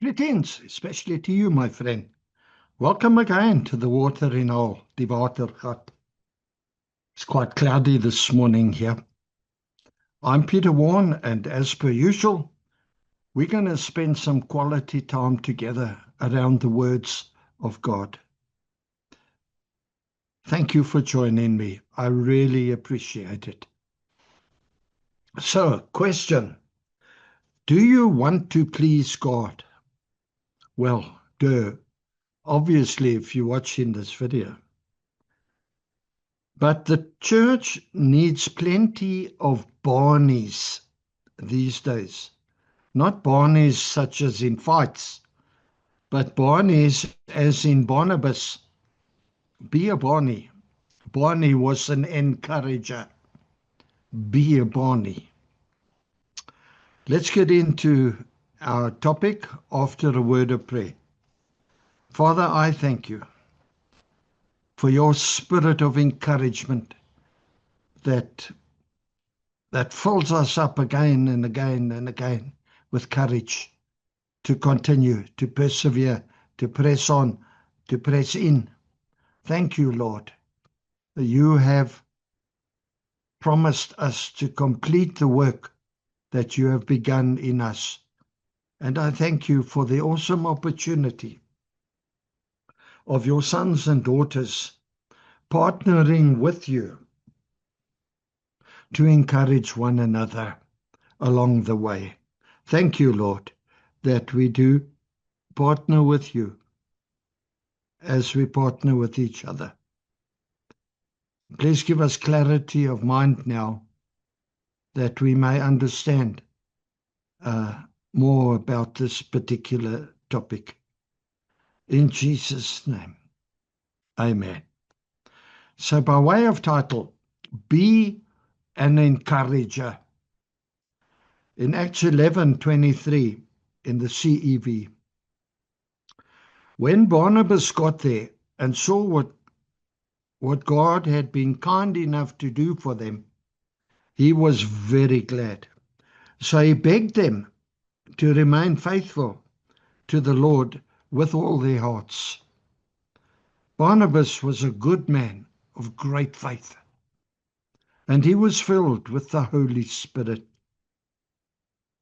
Greetings, especially to you, my friend. Welcome again to the Watering Hole, die Watergat. It's quite cloudy this morning here. I'm Peter Warren, and as per usual, we're going to spend some quality time together around the words of God. Thank you for joining me. I really appreciate it. So, question. Do you want to please God? Well, obviously, if you're watching this video. But the church needs plenty of Barneys these days. Not Barneys such as in fights, but Barneys as in Barnabas. Be a Barney. Barney was an encourager. Be a Barney. Let's get into our topic after a word of prayer. Father, I thank you for your spirit of encouragement that fills us up again and again and again with courage to continue, to persevere, to press on, to press in. Thank you, Lord, that you have promised us to complete the work that you have begun in us. And I thank you for the awesome opportunity of your sons and daughters partnering with you to encourage one another along the way. Thank you, Lord, that we do partner with you as we partner with each other. Please give us clarity of mind now that we may understand more about this particular topic. In Jesus' name, amen. So by way of title, be an encourager. In Acts 11:23 in the CEV, when Barnabas got there and saw what God had been kind enough to do for them, he was very glad. So he begged them to remain faithful to the Lord with all their hearts. Barnabas was a good man of great faith, and he was filled with the Holy Spirit.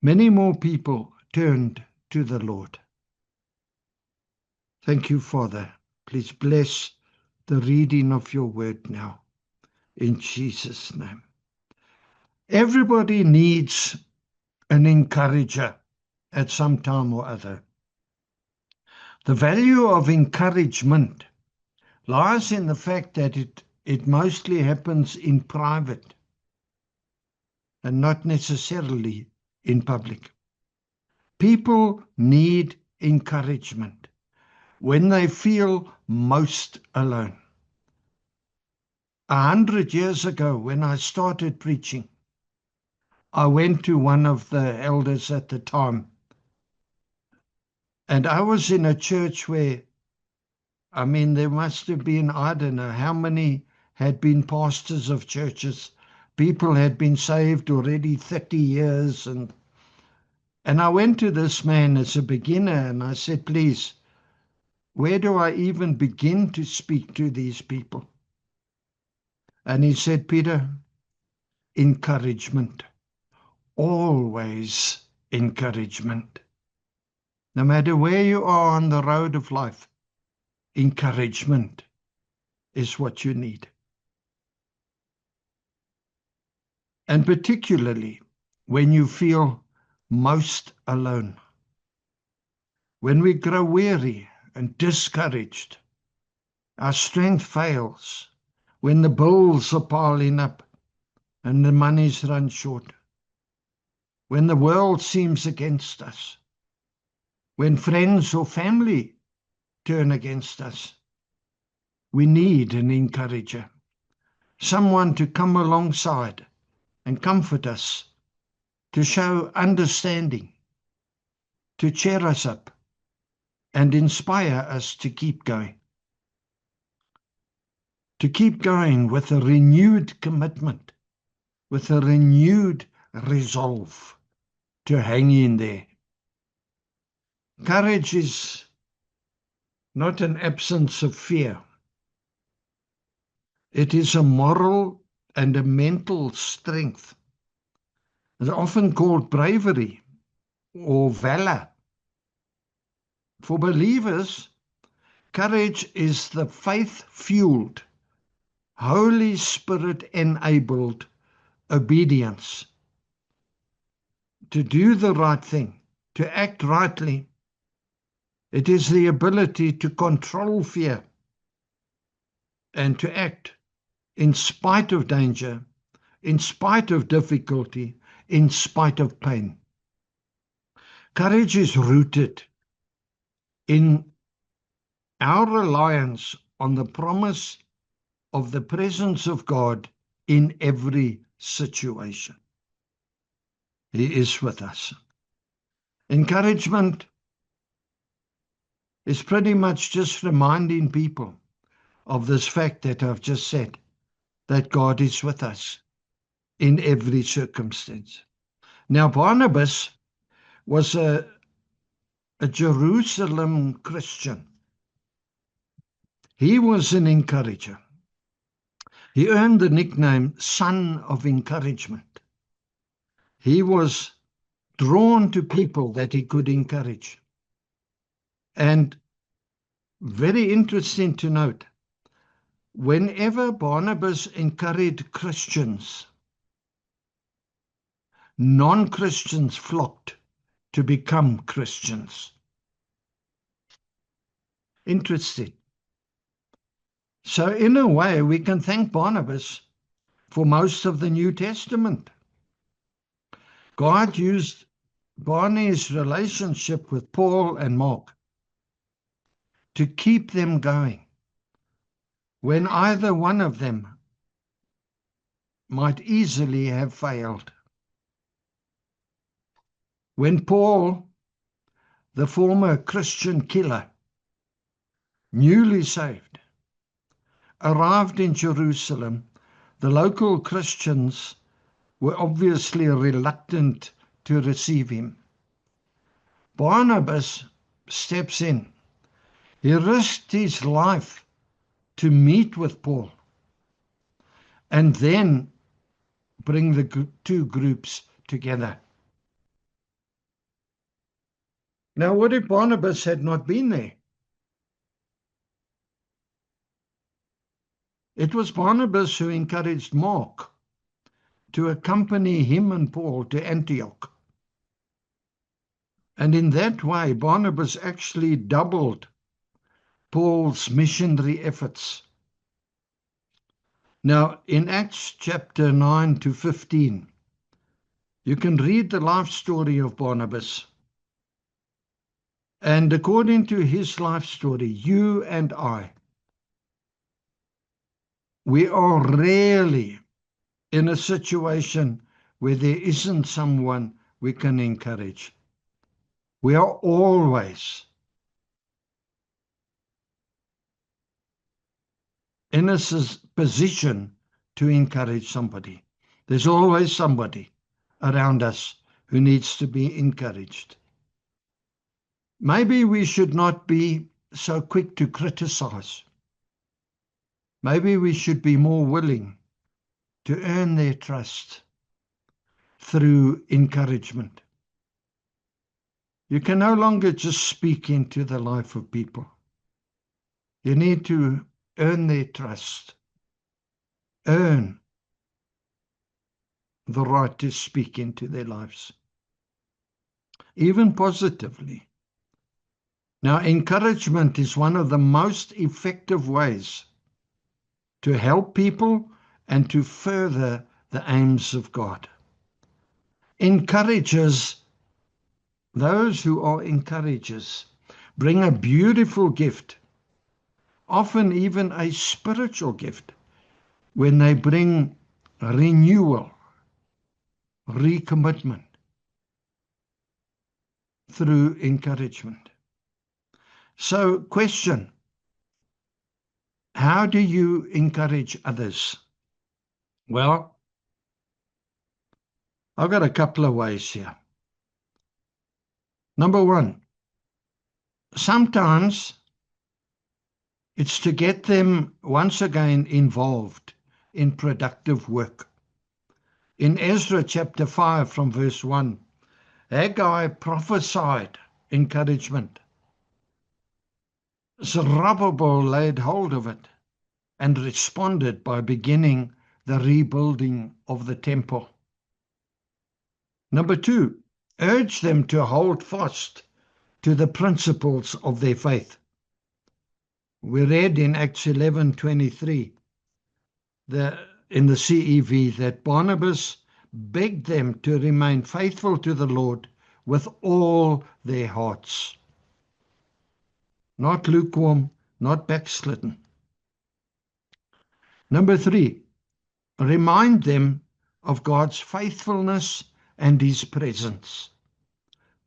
Many more people turned to the Lord. Thank you, Father. Please bless the reading of your word now, in Jesus' name. Everybody needs an encourager at some time or other. The value of encouragement lies in the fact that it mostly happens in private and not necessarily in public. People need encouragement when they feel most alone. 100 years ago, when I started preaching, I went to one of the elders at the time, and I was in a church where, there must have been, I don't know how many had been pastors of churches. People had been saved already 30 years. And I went to this man as a beginner and I said, please, where do I even begin to speak to these people? And he said, Peter, encouragement. Always encouragement. No matter where you are on the road of life, encouragement is what you need. And particularly when you feel most alone. When we grow weary and discouraged, our strength fails, when the bills are piling up and the money's run short, when the world seems against us, when friends or family turn against us, we need an encourager, someone to come alongside and comfort us, to show understanding, to cheer us up and inspire us to keep going. To keep going with a renewed commitment, with a renewed resolve to hang in there. Courage is not an absence of fear. It is a moral and a mental strength. It's often called bravery or valor. For believers, courage is the faith-fueled, Holy Spirit-enabled obedience to do the right thing, to act rightly. It is the ability to control fear and to act in spite of danger, in spite of difficulty, in spite of pain. Courage is rooted in our reliance on the promise of the presence of God in every situation. He is with us. Encouragement is pretty much just reminding people of this fact that I've just said, that God is with us in every circumstance. Now, Barnabas was a Jerusalem Christian. He was an encourager. He earned the nickname Son of Encouragement. He was drawn to people that he could encourage. And very interesting to note, whenever Barnabas encouraged Christians, non-Christians flocked to become Christians. Interesting. So in a way, we can thank Barnabas for most of the New Testament. God used Barney's relationship with Paul and Mark to keep them going when either one of them might easily have failed. When Paul, the former Christian killer, newly saved, arrived in Jerusalem, the local Christians were obviously reluctant to receive him. Barnabas steps in. He risked his life to meet with Paul and then bring the two groups together. Now, what if Barnabas had not been there? It was Barnabas who encouraged Mark to accompany him and Paul to Antioch. And in that way, Barnabas actually doubled Paul's missionary efforts. Now, in Acts chapter 9 to 15, you can read the life story of Barnabas. And according to his life story, you and I, we are rarely in a situation where there isn't someone we can encourage. We are always in a position to encourage somebody. There's always somebody around us who needs to be encouraged. Maybe we should not be so quick to criticize. Maybe we should be more willing to earn their trust through encouragement. You can no longer just speak into the life of people. You need to earn their trust, earn the right to speak into their lives, even positively. Now, encouragement is one of the most effective ways to help people and to further the aims of God. Encouragers, those who are encouragers, bring a beautiful gift, often even a spiritual gift, when they bring renewal, recommitment through encouragement. So, question, how do you encourage others? Well, I've got a couple of ways here. Number one, Sometimes it's to get them once again involved in productive work. In Ezra chapter 5 from verse 1, Haggai prophesied encouragement. Zerubbabel laid hold of it and responded by beginning the rebuilding of the temple. Number 2, urge them to hold fast to the principles of their faith. We read in Acts 11:23 in the CEV that Barnabas begged them to remain faithful to the Lord with all their hearts. Not lukewarm, not backslidden. Number 3, remind them of God's faithfulness and His presence.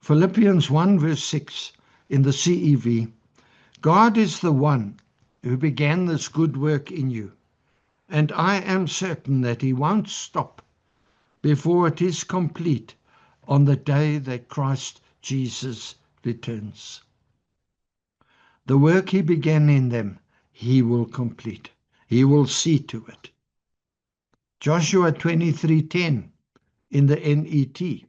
Philippians 1 verse 6 in the CEV, God is the one who began this good work in you, and I am certain that He won't stop before it is complete on the day that Christ Jesus returns. The work He began in them, He will complete. He will see to it. Joshua 23:10 in the NET.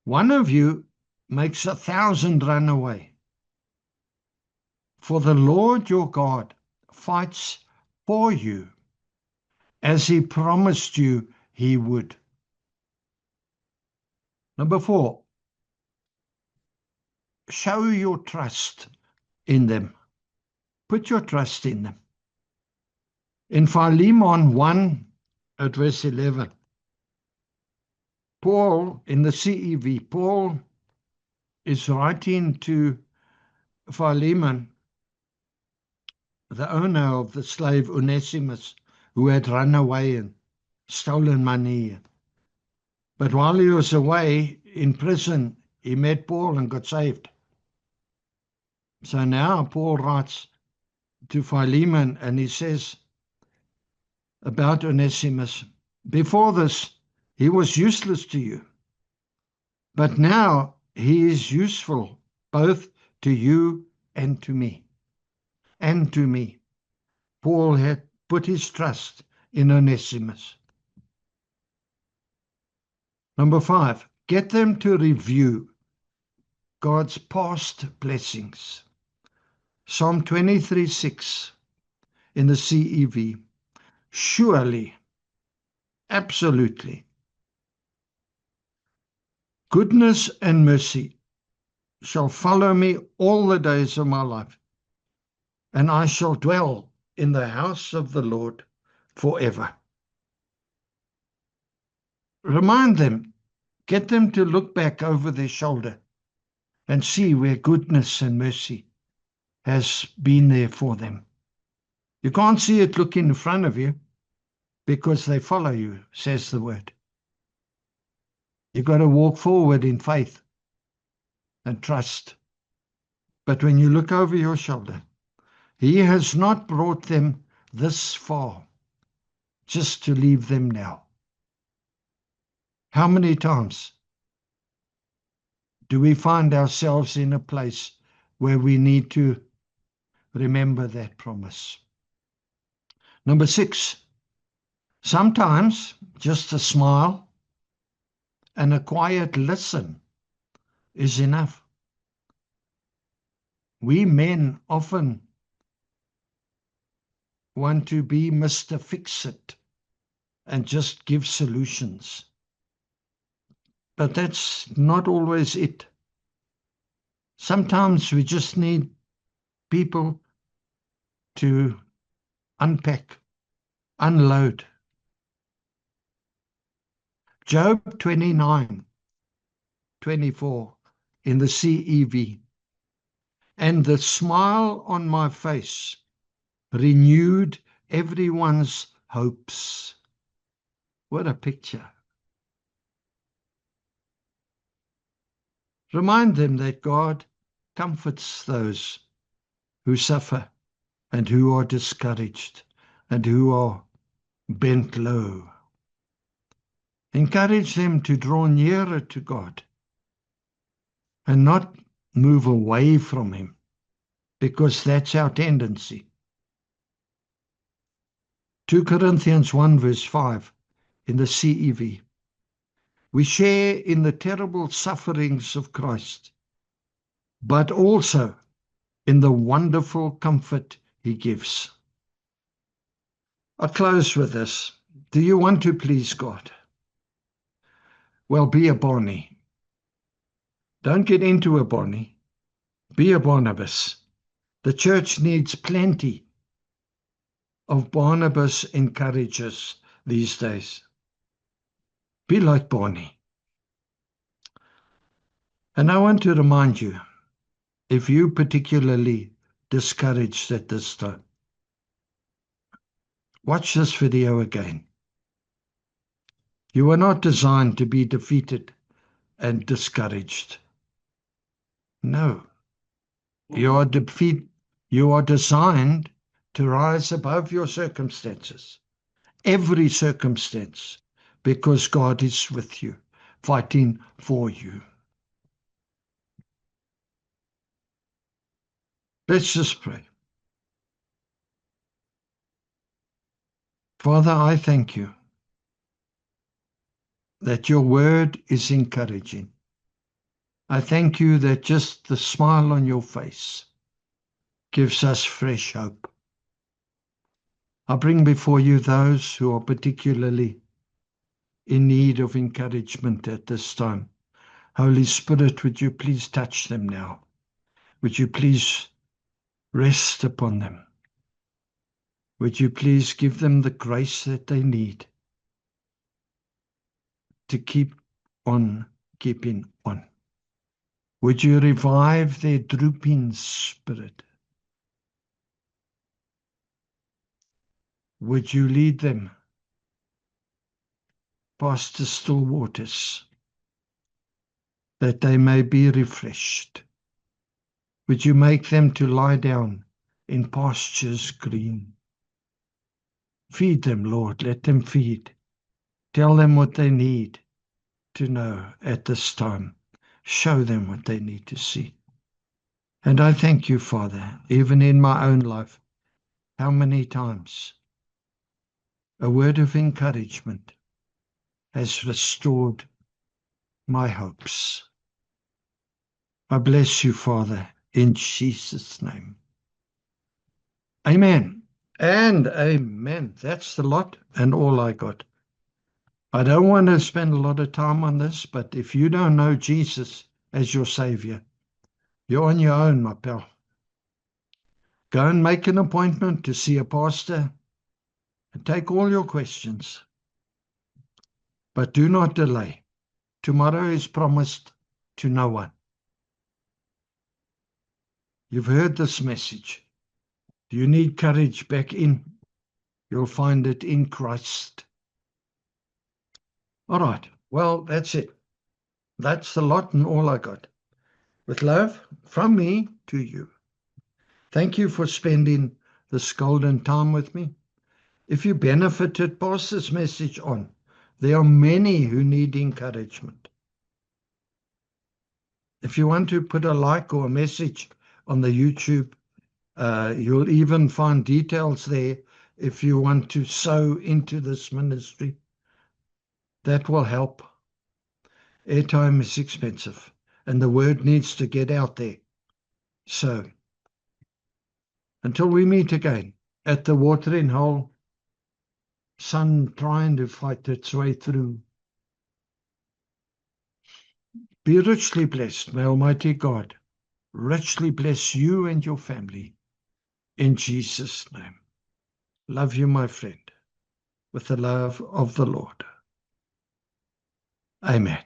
One of you makes 1,000 run away. For the Lord your God fights for you, as He promised you He would. Number 4, show your trust in them. Put your trust in them. In Philemon 1 at verse 11, Paul, in the CEV, Paul is writing to Philemon, the owner of the slave Onesimus, who had run away and stolen money. But while he was away in prison, he met Paul and got saved. So now Paul writes to Philemon and he says about Onesimus, before this, he was useless to you, but now he is useful both to you and to me. And to me. Paul had put his trust in Onesimus. Number 5, get them to review God's past blessings. Psalm 23:6 in the CEV. Surely, absolutely, goodness and mercy shall follow me all the days of my life, and I shall dwell in the house of the Lord forever. Remind them, get them to look back over their shoulder and see where goodness and mercy has been there for them. You can't see it looking in front of you because they follow you, says the word. You've got to walk forward in faith and trust. But when you look over your shoulder, He has not brought them this far just to leave them now. How many times do we find ourselves in a place where we need to remember that promise? Number 6, sometimes just a smile and a quiet listen is enough. We men often want to be Mr. Fix-It and just give solutions. But that's not always it. Sometimes we just need people to unpack, unload. Job 29:24 in the CEV. And the smile on my face renewed everyone's hopes. What a picture. Remind them that God comforts those who suffer and who are discouraged and who are bent low. Encourage them to draw nearer to God and not move away from him, because that's our tendency. 2 Corinthians 1 verse 5 in the CEV. We share in the terrible sufferings of Christ, but also in the wonderful comfort he gives. I'll close with this. Do you want to please God? Well, be a Bonnie. Don't get into a Bonnie. Be a Barnabas. The church needs plenty of Barnabas encouragers these days. Be like Bonnie. And I want to remind you, if you particularly discouraged at this time, watch this video again. You are not designed to be defeated and discouraged. No. You are designed to rise above your circumstances, every circumstance, because God is with you, fighting for you. Let's just pray. Father, I thank you that your word is encouraging. I thank you that just the smile on your face gives us fresh hope. I bring before you those who are particularly in need of encouragement at this time. Holy Spirit, would you please touch them now? Would you please rest upon them? Would you please give them the grace that they need to keep on keeping on? Would you revive their drooping spirit? Would you lead them past the still waters, that they may be refreshed? Would you make them to lie down in pastures green? Feed them, Lord, let them feed. Tell them what they need to know at this time. Show them what they need to see. And I thank you, Father, even in my own life, how many times a word of encouragement has restored my hopes. I bless you, Father, in Jesus' name. Amen and amen. That's the lot and all I got. I don't want to spend a lot of time on this, but if you don't know Jesus as your Savior, you're on your own, my pal. Go and make an appointment to see a pastor and take all your questions. But do not delay. Tomorrow is promised to no one. You've heard this message. Do you need courage back in? You'll find it in Christ. All right. Well, that's it. That's the lot and all I got. With love from me to you. Thank you for spending this golden time with me. If you benefited, pass this message on. There are many who need encouragement. If you want to put a like or a message on the YouTube, you'll even find details there if you want to sow into this ministry. That will help. Airtime is expensive, and the word needs to get out there. So, until we meet again at the watering hole, sun trying to fight its way through. Be richly blessed. May Almighty God richly bless you and your family. In Jesus' name. Love you, my friend, with the love of the Lord. Amen.